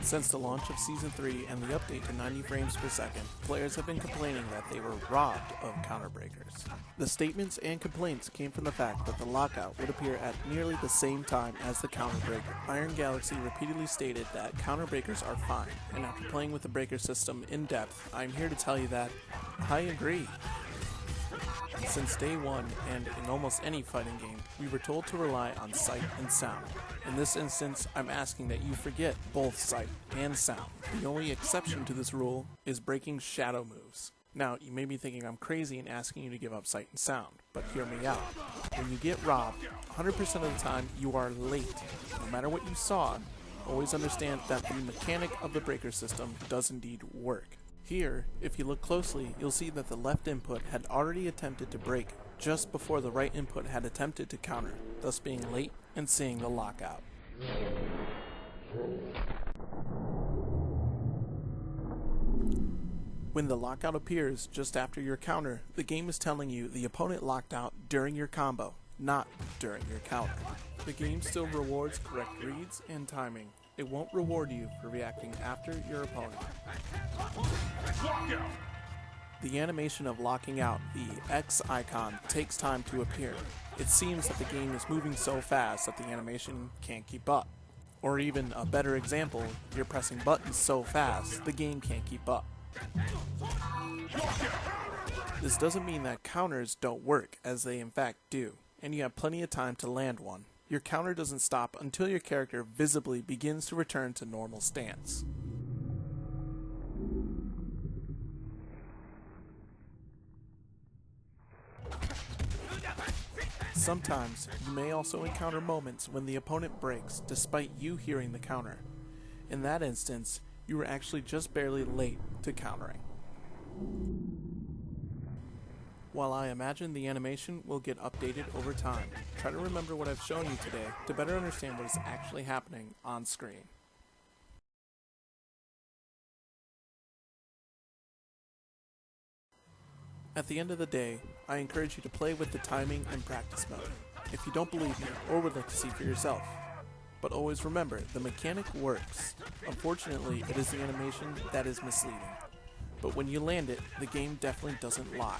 Since the launch of Season 3 and the update to 90 frames per second, players have been complaining that they were robbed of counterbreakers. The statements and complaints came from the fact that the lockout would appear at nearly the same time as the counterbreaker. Iron Galaxy repeatedly stated that counterbreakers are fine, and after playing with the breaker system in depth, I'm here to tell you that I agree. Since day one, and in almost any fighting game, we were told to rely on sight and sound. In this instance, I'm asking that you forget both sight and sound. The only exception to this rule is breaking shadow moves. Now, you may be thinking I'm crazy in asking you to give up sight and sound, but hear me out. When you get robbed, 100% of the time you are late. No matter what you saw, always understand that the mechanic of the breaker system does indeed work. Here, if you look closely, you'll see that the left input had already attempted to break just before the right input had attempted to counter, thus being late and seeing the lockout. When the lockout appears just after your counter, the game is telling you the opponent locked out during your combo, not during your counter. The game still rewards correct reads and timing. It won't reward you for reacting after your opponent. The animation of locking out, the X icon, takes time to appear. It seems that the game is moving so fast that the animation can't keep up. Or even a better example, you're pressing buttons so fast, the game can't keep up. This doesn't mean that counters don't work, as they in fact do, and you have plenty of time to land one. Your counter doesn't stop until your character visibly begins to return to normal stance. Sometimes, you may also encounter moments when the opponent breaks despite you hearing the counter. In that instance, you were actually just barely late to countering. While I imagine the animation will get updated over time, try to remember what I've shown you today to better understand what is actually happening on screen. At the end of the day, I encourage you to play with the timing and practice mode, if you don't believe me or would like to see for yourself. But always remember, the mechanic works. Unfortunately, it is the animation that is misleading. But when you land it, the game definitely doesn't lie.